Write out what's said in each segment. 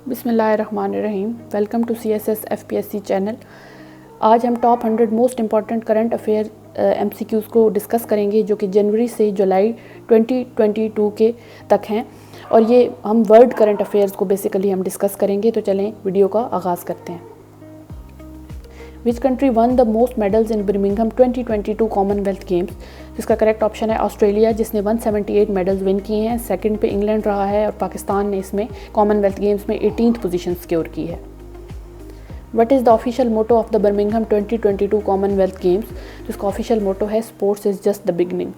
बिस्मिल्लाहिर्रहमानिर्रहीम। Welcome to CSS FPSC channel. आज हम top 100 most important current affair MCQs को डिस्कस करेंगे जो कि जनवरी से जुलाई 2022 के तक हैं, और ये हम वर्ल्ड करंट अफेयर्स को बेसिकली हम डिस्कस करेंगे। तो चलें वीडियो का आगाज़ करते हैं। Which country one the most medals in Birmingham 2022 Commonwealth Games? जिसका करेक्ट ऑप्शन है ऑस्ट्रेलिया, जिसने 178 मेडल्स विन किए हैं। सेकंड पे इंग्लैंड रहा है और पाकिस्तान ने इसमें कॉमनवेल्थ गेम्स में 18th पोजीशन सिक्योर की है। What is the official motto of the Birmingham 2022 Commonwealth Games? जिसका ऑफिशियल मोटो है sports is just the beginning.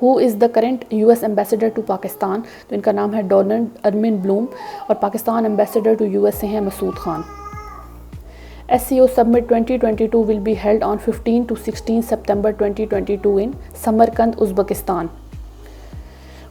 Who is the current US ambassador to Pakistan? तो इनका नाम है डोनाल्ड अरमिन ब्लूम, और पाकिस्तान एम्बेसडर टू USA हैं Masood Khan. SCO Summit 2022 will be held on 15 to 16 September 2022 in Samarkand, Uzbekistan.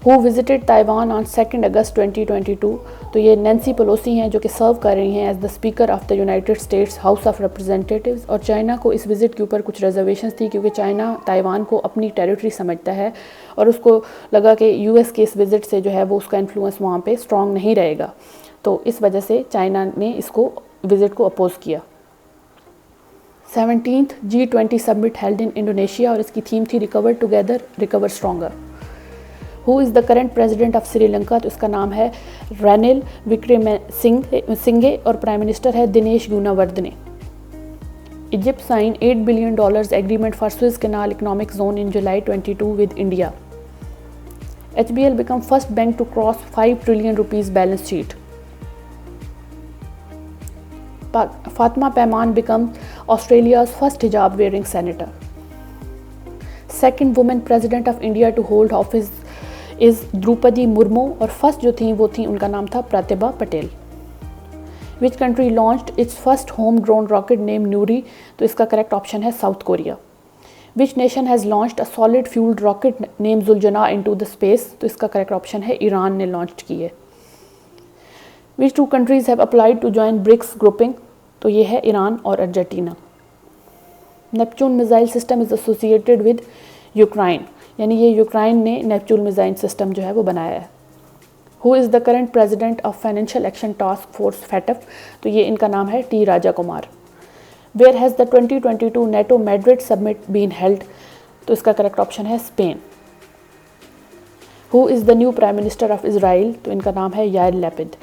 Who visited Taiwan on 2 August 2022? तो ये Nancy Pelosi हैं जो कि सर्व कर रही हैं as the speaker of the United States House of Representatives. और चाइना को इस विज़िट के ऊपर कुछ रिजर्वेशंस थी क्योंकि चाइना ताइवान को अपनी टेरिटरी समझता है और उसको लगा कि US के इस विज़िट से जो है वो उसका इन्फ्लुएंस वहाँ पे स्ट्रॉन्ग नहीं रहेगा, तो इस वजह से चाइना ने इसको विज़िट को अपोज किया। 17th G20 summit held in Indonesia, और इसकी थीम थी recover together recover stronger. Who is the current president of Sri Lanka? तो इसका नाम है रानिल विक्रमसिंघे और प्राइम मिनिस्टर है Dinesh Gunawardena. Egypt sign $8 billion agreement for Swiss canal economic zone in July 22 with India. HBL become first bank to cross ₹5 trillion balance sheet. Fatma Paiman becomes Australia's first hijab wearing senator. Second woman president of India to hold office is Droupadi Murmu, और first जो थी वो थी उनका नाम था प्रतिभा Patel. Which country launched its first home drone rocket named Nuri? तो इसका करेक्ट ऑप्शन है south Korea. Which nation has launched a solid fueled rocket named Zuljana into the space? तो इसका करेक्ट ऑप्शन है ईरान ने लॉन्च की है। Which two countries have applied to join BRICS grouping? तो ये है ईरान और Argentina. Neptune missile system is associated with Ukraine, यानी ये यूक्रेन ने नेपच्यून मिसाइल सिस्टम जो है वो बनाया है। Who is the current president of Financial Action Task Force FATF? तो ये इनका नाम है T Raja Kumar. Where has the 2022 NATO Madrid summit been held? तो इसका करेक्ट ऑप्शन है Spain. Who is the new prime minister of Israel? तो इनका नाम है Yair Lapid.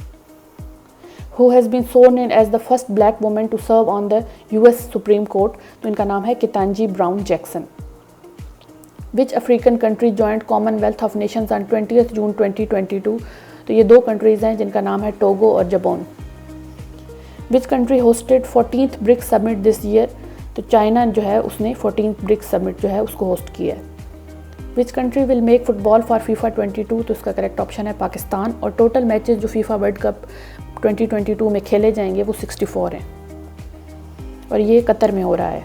Who has been sworn in as the first black woman to serve on the US Supreme Court? तो इनका नाम है Ketanji Brown Jackson. Which African country joined Commonwealth of Nations on 20th June 2022? तो ये दो countries हैं जिनका नाम है टोगो और जबोन। Which country hosted 14th BRICS Summit this year? तो चाइना जो है उसने 14th BRICS Summit जो है उसको होस्ट किया है। Which country will make football for FIFA 22? तो इसका करेक्ट ऑप्शन है पाकिस्तान, और टोटल मैचेस जो FIFA वर्ल्ड कप 2022 में खेले जाएंगे वो 64 हैं, और ये कतर में हो रहा है।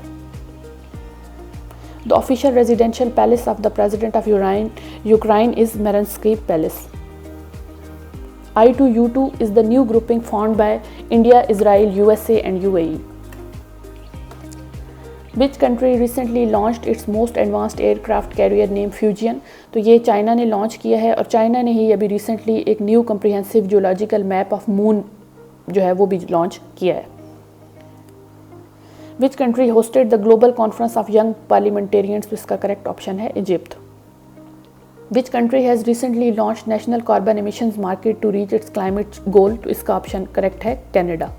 The official residential palace of the president of Ukraine is Mariinsky palace. I2U2 is the new grouping formed by India, Israel, USA and UAE. Which country recently launched its most advanced aircraft carrier named Fujian? तो ये China ने launch किया है, और China ने ही अभी recently एक new comprehensive geological map of moon जो है वो भी लॉन्च किया है। Which country hosted the global conference of young parliamentarians? तो इसका करेक्ट ऑप्शन है Egypt. Which country has recently launched national carbon emissions market to reach its climate goal? तो इसका ऑप्शन करेक्ट है Canada.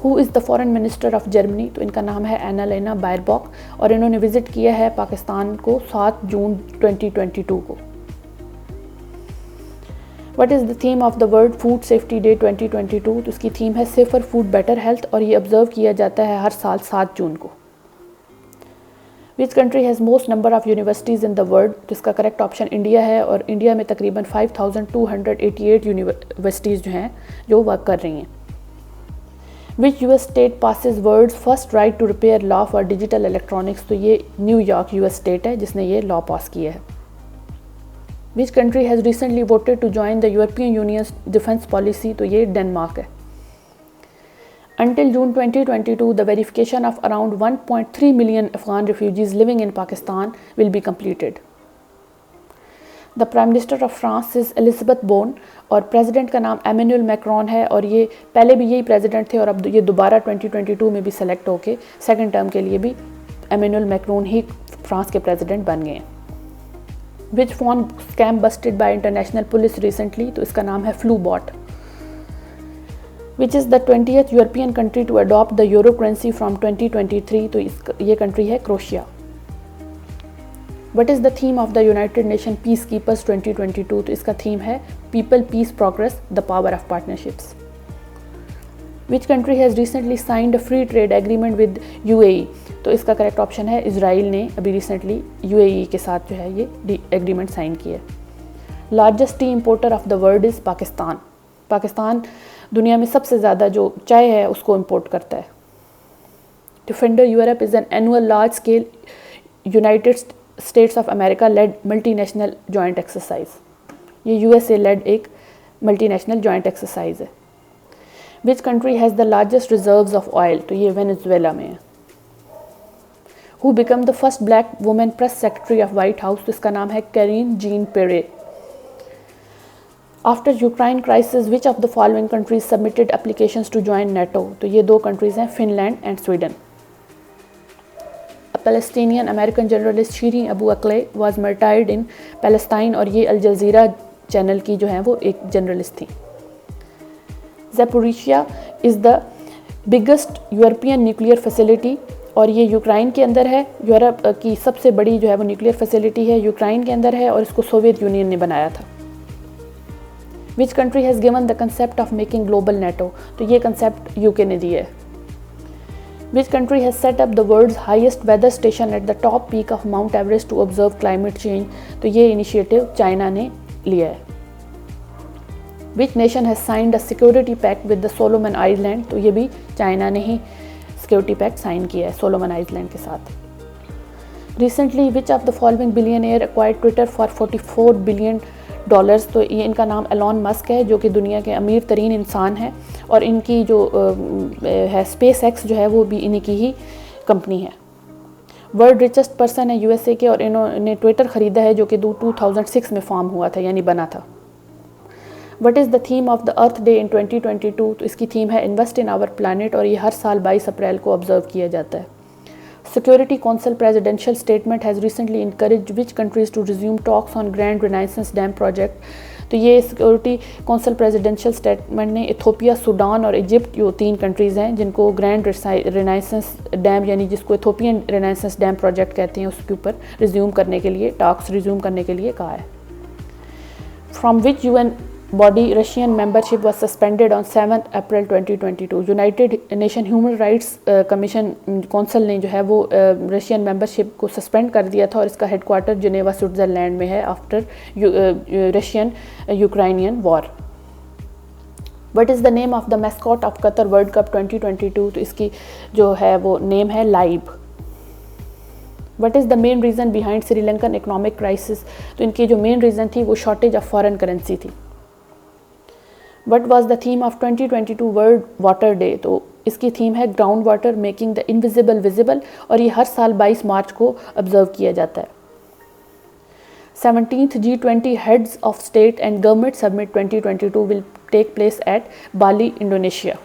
Who is the foreign minister of Germany? तो इनका नाम है एनालेना बायरबॉक, और इन्होंने विजिट किया है पाकिस्तान को 7 जून 2022 को। What is the theme of the World Food Safety Day 2022? तो इसकी थीम है सेफर फूड बेटर हेल्थ, और ये ऑब्जर्व किया जाता है हर साल 7 जून को। Which country has most number of universities in the world? तो इसका करेक्ट ऑप्शन इंडिया है, और इंडिया में तकरीबन 5288 यूनिवर्सिटीज़ जो हैं जो वर्क कर रही हैं। Which US state passes world's first right to repair law for digital electronics? तो ये न्यूयॉर्क US स्टेट है जिसने ये लॉ पास किया है। Which country has recently voted to join the European Union's defense policy? तो ये डेनमार्क है। Until June 2022, the verification of around 1.3 million Afghan refugees living in Pakistan will be completed. The prime minister of France is Elisabeth Borne और president का नाम Emmanuel Macron है और ये पहले भी यही प्रेसिडेंट थे और अब ये दोबारा 2022 में भी सेलेक्ट होके सेकंड टर्म के लिए भी एमेनुअल मैक्रोन ही फ्रांस के प्रेसिडेंट बन गए हैं। Which phone scam busted by international police recently, तो इसका नाम है FluBot. Which is the 20th European country to adopt the euro currency from 2023, तो ये कंट्री है Croatia. What is the theme of the United Nation peace keepers 2022, तो इसका थीम है people peace progress the power of partnerships. Which country has recently signed a free trade agreement with UAE, तो इसका correct option है Israel ने अभी recently UAE के साथ जो है ये एग्रीमेंट साइन किया है। Largest T importer of the world is Pakistan. Pakistan दुनिया में सबसे ज़्यादा जो चाय है उसको इम्पोर्ट करता है। Defender Europe is an annual large scale United States of America led multinational joint exercise, ये USA लेड एक मल्टीनेशनल जॉइंट एक्सरसाइज है। Which country has the largest reserves of oil, तो ये वेनेजुएला में है। Who become the first black women press secretary of White House, तो इसका नाम है Karine Jean Pierre. After Ukraine crisis which of the following countries submitted applications to join NATO, तो ये दो कंट्रीज हैं Finland and Sweden. Palestinian American journalist Shireen Abu Akleh was martyred in Palestine और ये अल जज़ीरा चैनल की जो है वो एक जर्नलिस्ट थी। Zaporizhzhia is the biggest European nuclear facility और ये यूक्रेन के अंदर है। यूरोप की सबसे बड़ी जो है वो न्यूक्लियर फैसिलिटी है यूक्रेन के अंदर है और इसको सोवियत यूनियन ने बनाया था। विच country has given the concept of making global NATO, तो ये कंसेप्ट UK ने दिया है। Which country has set up the world's highest weather station at the top peak of Mount Everest to observe climate change, तो ये initiative China ने लिया है। Which nation has signed a security pact with the Solomon Island, तो ये भी China ने ही security pact sign किया है सोलोमन आइलैंड के साथ। Recently, which of the following billionaire acquired Twitter for $44 billion, तो ये इनका नाम एलॉन मस्क है जो कि दुनिया के अमीर तरीन इंसान है और इनकी जो है SpaceX जो है वो भी इन्हीं की ही कंपनी है। वर्ल्ड रिचेस्ट पर्सन है USA के और इन्होंने ट्विटर ख़रीदा है जो कि 2006 में फॉर्म हुआ था यानी बना था। What is the theme of the earth day in 2022, तो इसकी थीम है इन्वेस्ट इन आवर प्लानट और ये हर साल 22 अप्रैल को ऑब्जर्व किया जाता है। Security Council presidential statement has recently encouraged which countries to resume talks on Grand Renaissance Dam project, तो ये सिक्योरिटी काउंसिल प्रेसिडेंशियल स्टेटमेंट ने इथोपिया, सूडान और इजिप्ट जो 3 कंट्रीज़ हैं जिनको ग्रैंड रेनाइसेंस डैम यानी जिसको इथोपियन रेनाइसेंस डैम प्रोजेक्ट कहते हैं उसके ऊपर रिज्यूम करने के लिए टॉक्स रिज्यूम करने के लिए कहा है। From which UN body Russian membership was suspended on 7th April 2022, United Nation Human Rights Commission council ने जो है वो रशियन मेंबरशिप को सस्पेंड कर दिया था और इसका हेडक्वार्टर जिनेवा स्विट्ज़रलैंड में है after Russian Ukrainian war. What is the name of the mascot of Qatar world cup 2022, तो इसकी जो है वो नेम है लाइब। What is the main reason behind Sri Lankan economic crisis, तो इनकी जो मेन रीज़न थी वो शॉर्टेज ऑफ फॉरेन करेंसी थी। What was the theme of 2022 world water day, तो इसकी थीम है ground water making the invisible visible और ये हर साल 22 मार्च को ऑब्जर्व किया जाता है। 17th G20 heads of state and government summit 2022 will take place at Bali, Indonesia.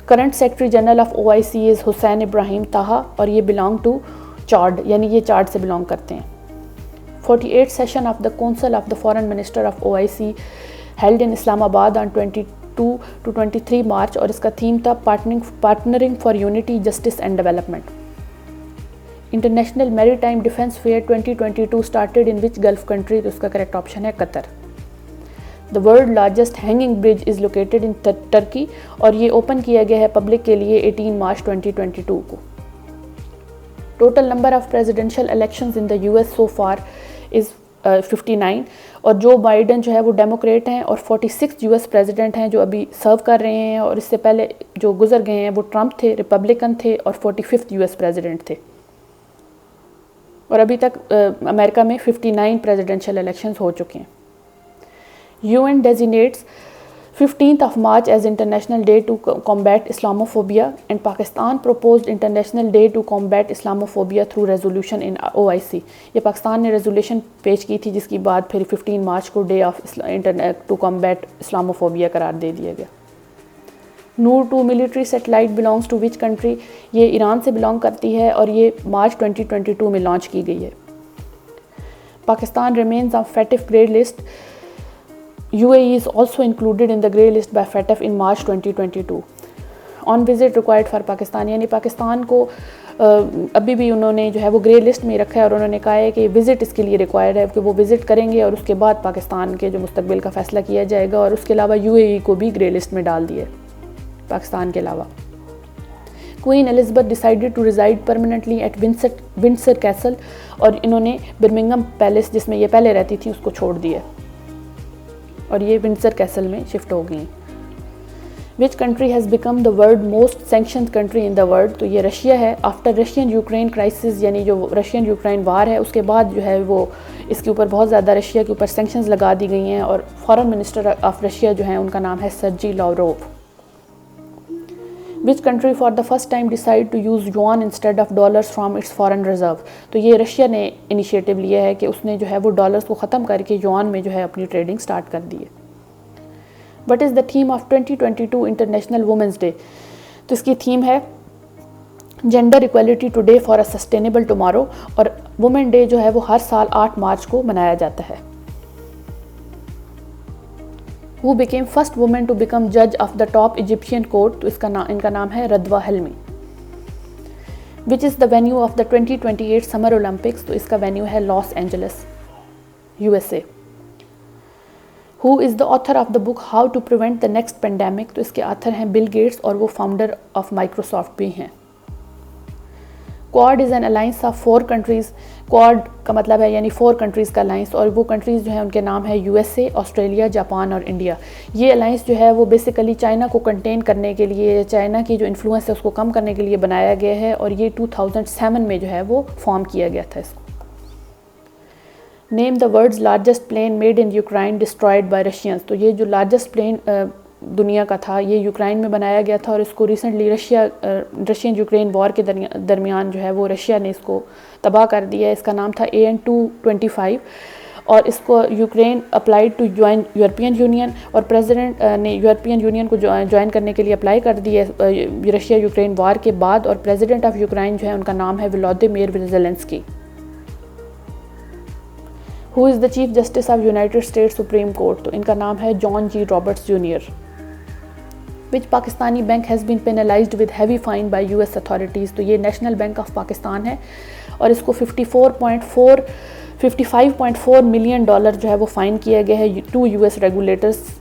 Current secretary general of OIC is Hussein Ibrahim Taha और ये बिलोंग टू चाड यानी ये चाड से बिलोंग करते हैं। 48th session of the council of the foreign minister of OIC held in Islamabad on 22 to 23 मार्च और इसका theme था partnering for unity justice and development. International maritime defence fair 2022 started in which gulf country, तो उसका correct option है Qatar. The world largest hanging bridge is located in Turkey और ये open किया गया है पब्लिक के लिए 18 मार्च 2022 को। Total number of presidential elections in the US so far is 59 और जो बाइडन जो है वो डेमोक्रेट हैं और 46 US प्रेसिडेंट हैं जो अभी सर्व कर रहे हैं और इससे पहले जो गुजर गए हैं वो ट्रंप थे, रिपब्लिकन थे और 45th US प्रेसिडेंट थे। और अभी तक अमेरिका में 59 प्रेसिडेंशियल इलेक्शंस हो चुके हैं। UN designates 15th of March as International Day to Combat Islamophobia, and Pakistan proposed International Day to Combat Islamophobia through resolution in OIC. ये पाकिस्तान ने रेजोल्यूशन पेश की थी जिसकी बाद फिर 15 मार्च को day of internet to combat Islamophobia करार दे दिया गया. Noor 2 military satellite belongs to which country? ये ईरान से बिलोंग करती है और ये मार्च 2022 में लॉन्च की गई है. Pakistan remains on FATF grey list. UAE is also included in the grey list by FATF in March 2022. On visit required for Pakistan, यानी पाकिस्तान को अभी भी उन्होंने जो है वो ग्रे लिस्ट में रखा है और उन्होंने कहा है कि विज़िट इसके लिए रिक्वायर्ड है कि वो विज़िट करेंगे और उसके बाद पाकिस्तान के जो मुस्तकबिल का फ़ैसला किया जाएगा. और उसके अलावा UAE को भी ग्रे लिस्ट में डाल दिए पाकिस्तान के अलावा. Queen Elizabeth decided to reside permanently at Windsor Castle, और इन्होंने बर्मिंघम पैलेस जिसमें ये पहले रहती थी उसको छोड़ दिया और ये विंडसर कैसल में शिफ्ट हो गई. विच country has become the world most sanctioned country in the world? तो ये रशिया है. आफ्टर रशियन यूक्रेन क्राइसिस, यानी जो रशियन यूक्रेन वार है उसके बाद जो है वो इसके ऊपर बहुत ज़्यादा रशिया के ऊपर सैंक्शंस लगा दी गई हैं. और फॉरेन मिनिस्टर ऑफ रशिया जो है उनका नाम है Sergey Lavrov. Which country for the first time decide to use yuan instead of dollars from its foreign reserve? तो ये रशिया ने इनिशिएटिव लिया है कि उसने जो है वो डॉलर्स को ख़त्म करके युआन में जो है अपनी ट्रेडिंग स्टार्ट कर दी है. What is the theme of 2022 international women's day? तो इसकी थीम है gender equality today for a sustainable tomorrow, और वुमेन डे जो है वो हर साल 8 मार्च को मनाया जाता है. Who became first woman to become judge of the top Egyptian court? तो इनका नाम है रदवा हलमी. Which is the venue of the 2028 Summer Olympics? तो इसका वेन्यू है Los Angeles, USA. Who is the author of the book How to Prevent the Next Pandemic? तो इसके author हैं बिल गेट्स और वो फाउंडर ऑफ माइक्रोसॉफ्ट भी हैं. Quad is an alliance of 4 countries. Quad का मतलब है यानी 4 कंट्रीज़ का अलाइंस, और वो कंट्रीज़ जो है उनके नाम है USA, ऑस्ट्रेलिया, जापान और इंडिया. ये अलाइंस जो है वो बेसिकली चाइना को कंटेन करने के लिए, चाइना की जो इन्फ्लुएंस है उसको कम करने के लिए बनाया गया है, और ये 2007 में जो है वो फॉर्म किया गया था इसको. Name the world's largest plane made in Ukraine destroyed by Russians. तो ये जो लार्जेस्ट प्लेन दुनिया का था ये यूक्रेन में बनाया गया था, और इसको रिसेंटली रशियन यूक्रेन वॉर के दरमियान जो है वो रशिया ने इसको तबाह कर दिया है. इसका नाम था AN-225, और इसको Ukraine applied to join European Union, और प्रेसिडेंट ने यूरोपियन यूनियन को ज्वाइन करने के लिए अप्लाई कर दिया रशिया यूक्रेन वॉर के बाद. और प्रेसिडेंट ऑफ यूक्रेन जो है उनका नाम है Vladimir Zelensky. Who is the chief justice of United States Supreme Court? तो इनका नाम है John G Roberts Junior. Which Pakistani bank has been penalized with heavy fine by US authorities? तो ये नेशनल बैंक ऑफ पाकिस्तान है, और इसको 55.4 मिलियन डॉलर जो है वो फ़ाइन किया गया है. 2 US रेगुलेटर्स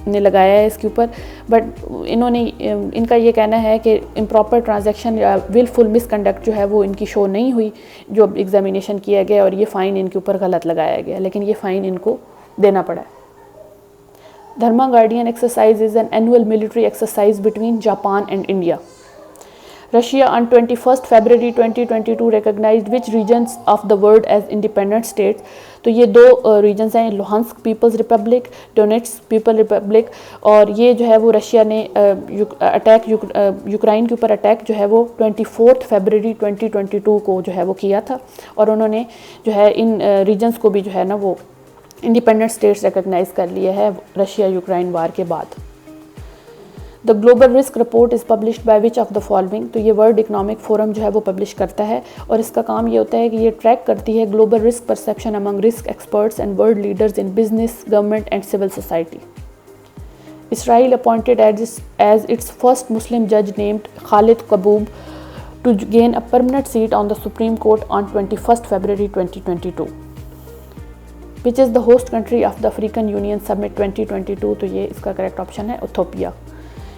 ने लगाया है इसके ऊपर, बट इनका ये कहना है कि इम्प्रॉपर ट्रांजैक्शन या विलफुल मिसकंडक्ट जो है वो इनकी शो नहीं हुई जो एग्जामिनेशन किया गया, और ये फ़ाइन इनके ऊपर गलत लगाया गया, लेकिन ये फ़ाइन इनको देना पड़ा. Dharma guardian exercise is an annual military exercise between Japan and India. Russia on 21st February 2022 recognized which regions of the world as independent states? तो ये 2 रीजन्स हैं, Luhansk People's Republic, Donetsk People Republic, और ये जो है वो Russia ने Ukraine के ऊपर अटैक जो है वो 24 फरवरी 2022 को जो है वो किया था, और उन्होंने जो है इन रीजन्स को भी जो है ना वो इंडिपेंडेंट स्टेट्स रिकग्नाइज़ कर लिया है रशिया यूक्रेन वार के बाद. The global risk report is published by which of the following? तो ये वर्ल्ड इकोनॉमिक फोरम जो है वो पब्लिश करता है, और इसका काम ये होता है कि ये ट्रैक करती है global risk perception among risk experts and world leaders in business, government and civil society. Israel appointed as its first Muslim जज named Khalid Kabub to gain a permanent seat on the Supreme Court on 21st February 2022. Which is the host country of the African Union summit 2022? तो ये इसका correct option है Ethiopia.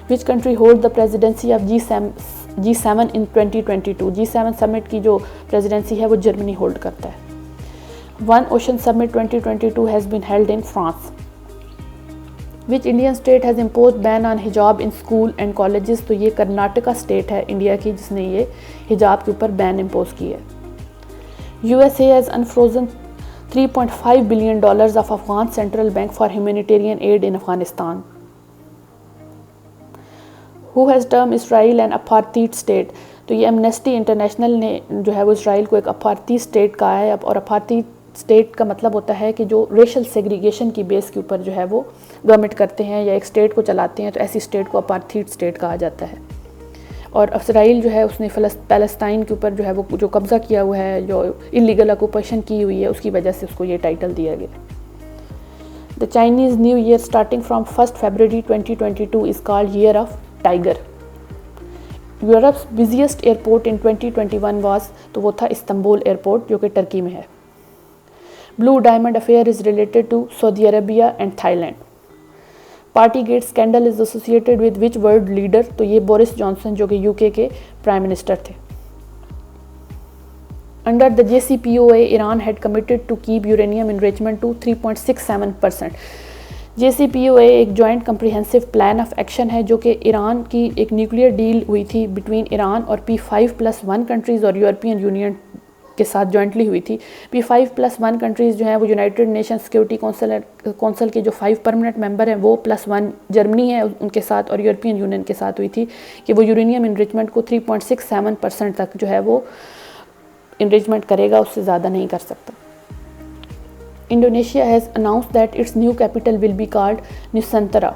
Which country hold the presidency of G7 in 2022? G7 summit की जो presidency है वो Germany hold करता है. One Ocean Summit 2022 has been held in France. Which Indian state has impose ban on hijab in school and colleges? तो ये Karnataka state है India की जिसने ये हिजाब के ऊपर बैन इम्पोज की है. USA has unfrozen $3.5 billion of Afghan central bank for humanitarian aid in Afghanistan. Who has term Israel and apartheid state, तो ये एमनेस्टी इंटरनेशनल ने जो है वो इसराइल को एक अपार्थी स्टेट कहा है। और अपार्थी स्टेट का मतलब होता है कि जो रेशल सेग्रीगेशन की बेस के ऊपर जो है वो गवर्नमेंट करते हैं या एक स्टेट को चलाते हैं, तो ऐसी स्टेट को अपार्थीड स्टेट कहा जाता है। और इसराइल जो है उसने पैलेस्टाइन के ऊपर जो है वो जो कब्ज़ा किया हुआ है, जो इलीगल ऑक्यूपेशन की हुई है, उसकी वजह से उसको ये टाइटल दिया गया। The Chinese new year starting from 1 February 2022 is called year of tiger. Europe's busiest airport in 2021 was, तो वो था इस्तांबुल एयरपोर्ट जो कि टर्की में है। Blue Diamond affair is related to Saudi Arabia and Thailand. Partygate scandal is associated with which world leader, तो ये Boris Johnson जो कि यूके के प्राइम मिनिस्टर थे। Under the JCPOA Iran had committed to keep uranium enrichment to 3.67%। JCPOA एक joint comprehensive plan of action है जो कि ईरान की एक न्यूक्लियर डील हुई थी बिटवीन ईरान और P5+1 कंट्रीज़ और यूरोपियन यूनियन के साथ जॉइंटली हुई थी। P5+1 कंट्रीज़ जो हैं वो यूनाइटेड नेशन सिक्योरिटी कौंसिल के जो 5 परमानेंट मेंबर हैं वो +1 जर्मनी है उनके साथ, और यूरोपियन यूनियन के साथ हुई थी कि वो यूरेनियम इनरिचमेंट को 3.67% तक जो है वो इनरिचमेंट करेगा, उससे ज़्यादा नहीं कर सकता। Indonesia has announce that it's new capital will be called Nusantara,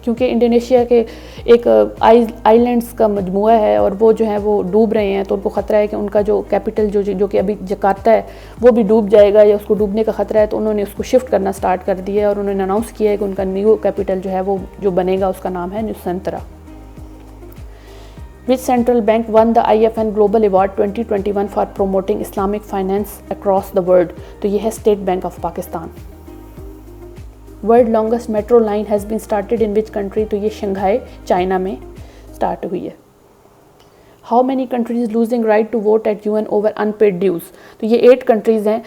क्योंकि इंडोनेशिया के एक आइलैंड्स का मजमूआ है और वो जो है वो डूब रहे हैं, तो उनको ख़तरा है कि उनका जो कैपिटल जो कि अभी जकार्ता है वो भी डूब जाएगा या उसको डूबने का ख़तरा है, तो उन्होंने उसको शिफ्ट करना स्टार्ट कर दिया है और उन्होंने अनाउंस किया है कि उनका न्यू कैपिटल जो है वो जो बनेगा उसका नाम है Nusantara. Which central bank won the IFN Global Award 2021 for promoting Islamic finance across the world? तो ये है State Bank of Pakistan. World longest metro line has been started in which country, तो ये शंघाई चाइना में start हुई है। How many countries losing right to vote at UN over unpaid dues, तो ये 8 कंट्रीज़ हैं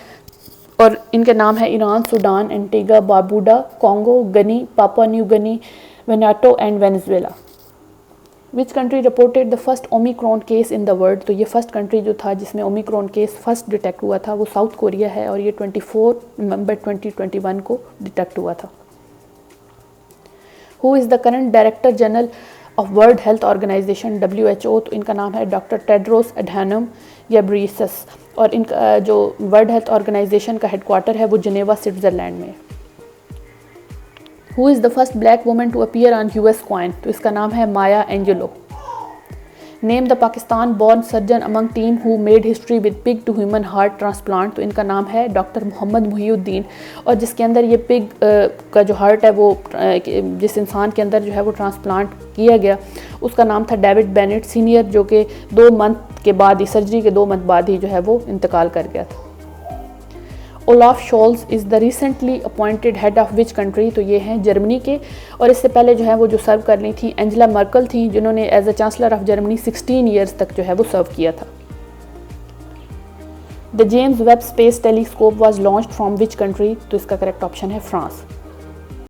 और इनके नाम है Iran, Sudan, Antigua, Barbuda, Congo, Guinea, Papua New Guinea, Vanuatu and Venezuela. Which country reported the first Omicron case in the world, तो ये first country जो था जिसमें ओमिक्रॉन केस फर्स्ट डिटेक्ट हुआ था वो साउथ कोरिया है और ये 24 नवंबर 2021 को डिटेक्ट हुआ था। Who is the current director general of World Health Organization WHO, तो इनका नाम है डॉक्टर टेड्रोस एडहानम घेब्रेयेसस और इनका जो वर्ल्ड हेल्थ ऑर्गेनाइजेशन का हेडक्वार्टर है वो जिनेवा स्विट्ज़रलैंड में। Who is the first black woman to appear on US coin, तो इसका नाम है Maya Angelou. Name the Pakistan born surgeon among team who made history with pig to human heart transplant, तो इनका नाम है डॉक्टर मोहम्मद मुहीउद्दीन और जिसके अंदर ये पिग का जो हार्ट है वो जिस इंसान के अंदर जो है वो ट्रांसप्लांट किया गया उसका नाम था डेविड बेनेट सीनियर, जो कि 2 मंथ के बाद ही, सर्जरी के 2 मंथ बाद ही जो है वो इंतकाल कर गया था। Olaf Sholes is the recently appointed head of which country, तो ये हैं जर्मनी के, और इससे पहले जो है वो जो सर्व कर ली थी एंजेला मर्कल थी जिन्होंने as a chancellor of Germany 16 years तक जो है वो सर्व किया था। The James Webb Space Telescope was launched from which country, तो इसका करेक्ट ऑप्शन है फ्रांस।